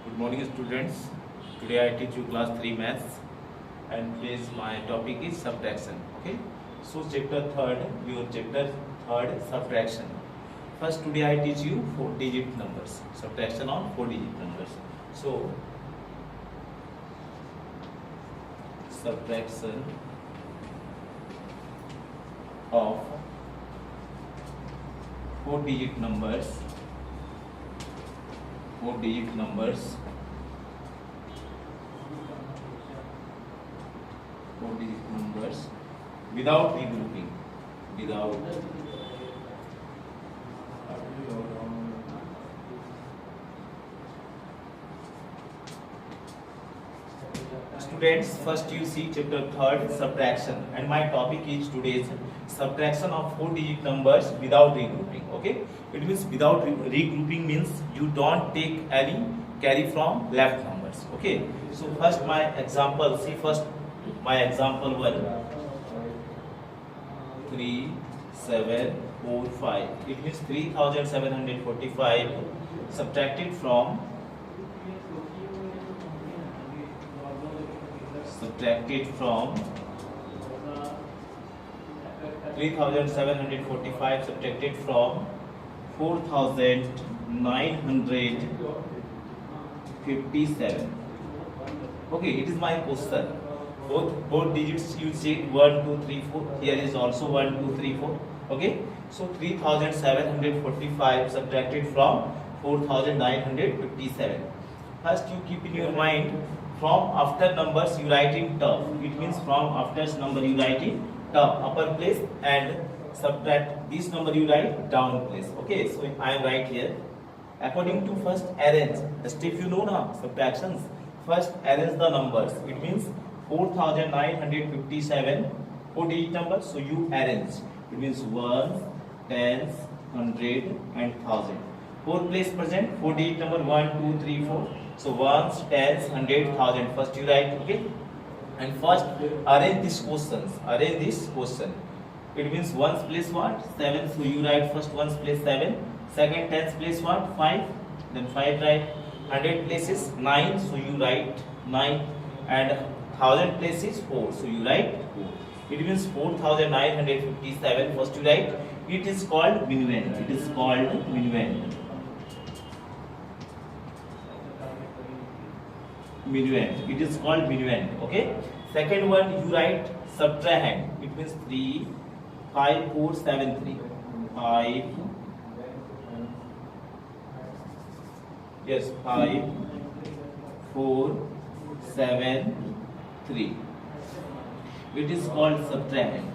Good morning, students. Today I teach you class 3 maths, and today's my topic is subtraction. Okay, so chapter 3rd subtraction. First, today I teach you 4-digit numbers, subtraction on 4-digit numbers. So subtraction of 4-digit numbers without regrouping. Students, first you see chapter 3rd subtraction, and my topic is today's subtraction of 4-digit numbers without regrouping. Okay, it means without regrouping means you don't take any carry from left numbers. Okay, so first my example, see first my example 1, 3, 7, 4, 5. It means 3745 subtracted from 3745 subtracted from 4957. Okay, it is my question. Both digits you see 1, 2, 3, 4. Here is also 1, 2, 3, 4. Okay, so 3745 subtracted from 4957. First you keep in your mind, from after numbers you write in top. It means from after number you write in top upper place, and subtract this number you write down place. Okay, so I am right here. According to first arrange the step, you know now subtractions. First arrange the numbers. It means 4957 4-digit number, so you arrange. It means 1, 10, 100 and 1000. 4 place present, 4-digit number 1, 2, 3, 4. So 1s, 10s, 100, 1000. First you write. Okay, and first arrange this question. It means 1's place what? 7. So you write first 1's place 7. Second 10's place what? 5. Then 5 write. 100 places 9. So you write 9. And 1000 places 4. So you write 4. It means 4957. First you write. It is called minuend. It is called minuend. It is called minuend. Okay. Second one you write subtrahend. It means 3, 5, 4, 7, 3. 5. Yes, 5, 4, 7, 3. It is called subtrahend.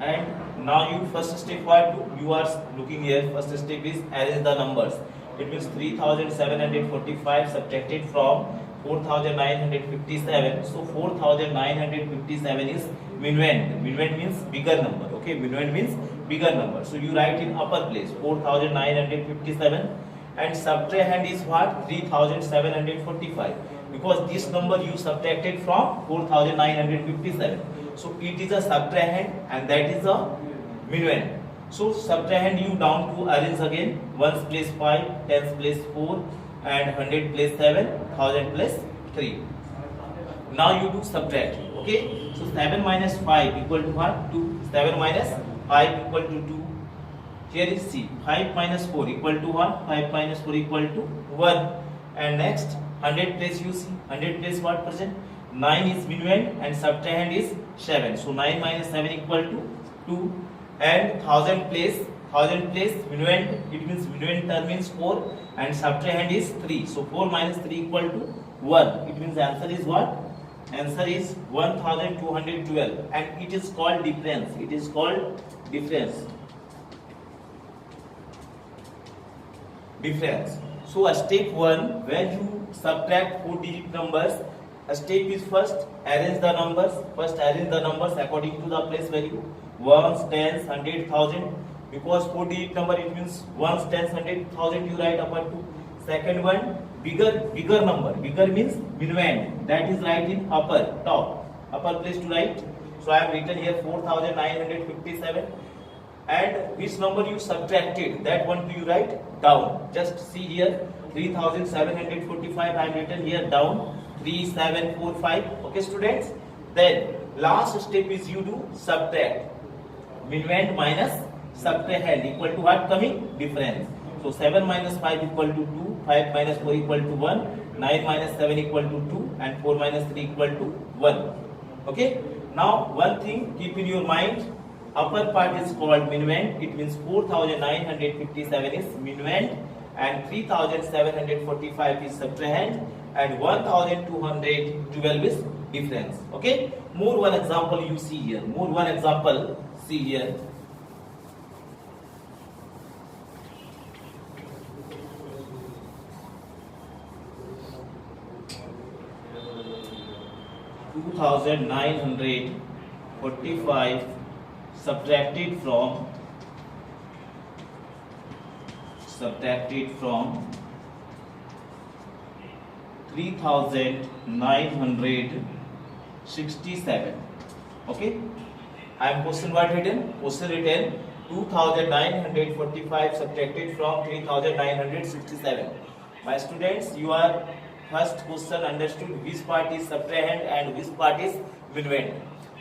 And now you first step what do? You are looking here. First step is arrange the numbers. It means 3745 subtracted from 4957. So 4957 is minuend. Minuend means bigger number. Okay, minuend means bigger number. So you write in upper place 4957, and subtrahend is what? 3745, because this number you subtracted from 4957. So it is a subtrahend, and that is a minuend. So subtrahend you down to arrange again. 1's place 5, 10's place 4, and 100 place 7, 1000 place 3. Now you do subtract. Okay, so 7 minus 5 equal to what? 2. 7 minus 5 equal to 2. Here is C. 5 minus 4 equal to 1. 5 minus 4 equal to 1. And next 100 place you see. 100 place what present? 9 is minuend, and subtrahend is 7. So 9 minus 7 equal to 2. And 1000 place minuend. It means minuend term means 4, and subtrahend is 3. So 4 minus 3 equal to 1. It means answer is what? Answer is 1212, and it is called difference. It is called difference. So a step 1, where you subtract 4-digit numbers, a step is first arrange the numbers. According to the place value. 1s, 10s, 100, 1000. Because 4-digit number, it means 1s, 10s, 100, 1000 you write upper to. Second one, bigger number. Bigger means minuend. That is right in top place to write. So I have written here 4957. and which number you subtracted, that one you write down. Just see here, 3745 I am written here down, 3745. Okay students, then last step is you do subtract. Minuend minus subtrahend equal to what coming? Difference. So 7 minus 5 equal to 2, 5 minus 4 equal to 1, 9 minus 7 equal to 2, and 4 minus 3 equal to 1. Okay. Now one thing keep in your mind, upper part is called minuend. It means 4957 is minuend, and 3745 is subtrahend, and 1212 is difference. Okay. More one example you see here. More one example see here. 2945 subtracted from 3967. Okay, I am question what written? Question written 2945 subtracted from 3967. My students, you are first question understood which part is subtrahend and which part is minuend.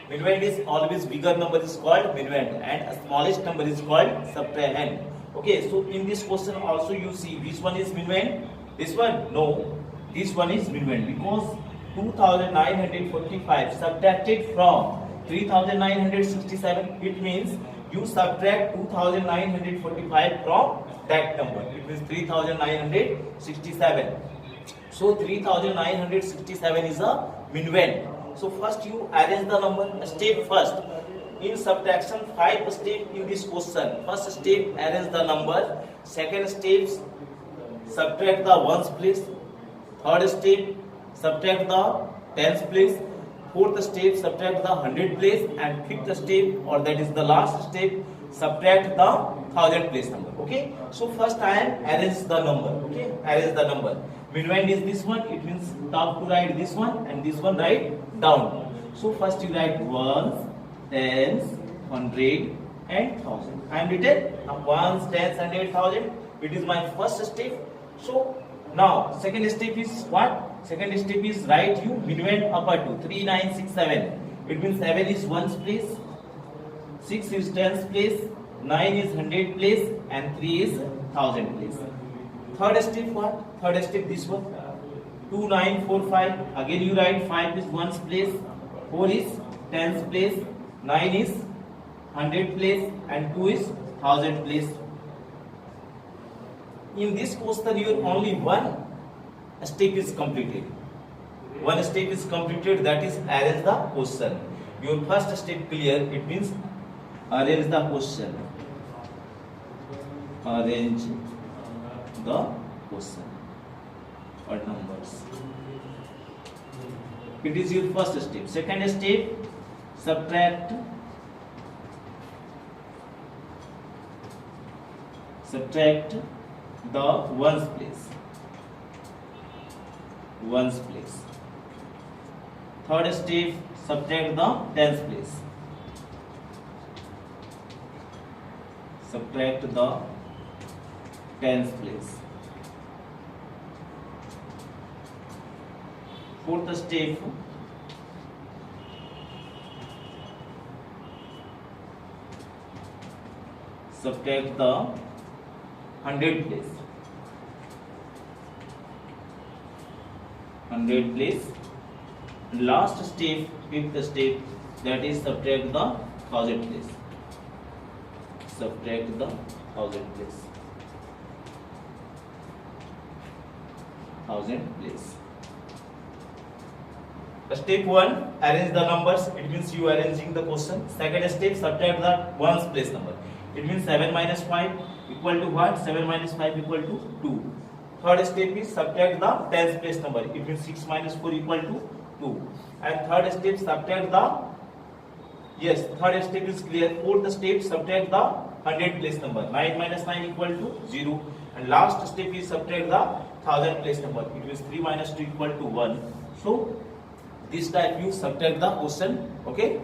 Minuend is always bigger number is called minuend and smallest number is called subtrahend. Okay, so in this question also you see which one is minuend? This one? No, this one is minuend because 2945 subtracted from 3967. It means you subtract 2945 from that number. It means 3967. So 3967 is a minuend. So first you arrange the number. Step first. In subtraction 5 step in this question. First step arrange the number. Second step subtract the ones place. Third step subtract the tens place. Fourth step subtract the hundred place, and fifth step, or that is the last step, subtract the thousand place number. Okay. So first I am arrange the number. Okay. Arrange the number. Minuend is this one. It means top to write this one and this one write down. So first you write ones, tens, hundred, and thousand. I am written ones, tens, hundred, thousand. It is my first step. So now second step is what? Second step is write you minuend upper to 3967. It means 7 is ones place, 6 is tens place, 9 is hundred place, and 3 is thousand place. Third step what? Third step this one. 2945. Again you write 5 is ones place, 4 is tens place, 9 is hundred place, and 2 is thousand place. In this question your only one step is completed. One step is completed, that is arrange the question. Your first step clear. It means arrange the question. Arrange the question or numbers. It is your first step. Second step, subtract the ones place. Ones place. Third step, subtract the tens place. Subtract the tens place. Fourth step, subtract the hundred place. Hundred place. Last step, fifth step, that is subtract the thousand place. Subtract the thousand place. Thousand place. Step 1, arrange the numbers. It means you arranging the question. Second step, subtract the ones place number. It means 7 minus 5 equal to what? 7 minus 5 equal to 2. Third step is subtract the tens place number. It means 6 minus 4 equal to 2. And third step, subtract the, yes, third step is clear. Fourth step, subtract the hundred place number. 9 minus 9 equal to 0. And last step is subtract the thousand place number. It means 3 minus 2 equal to 1. So this type you subtract the question. Okay.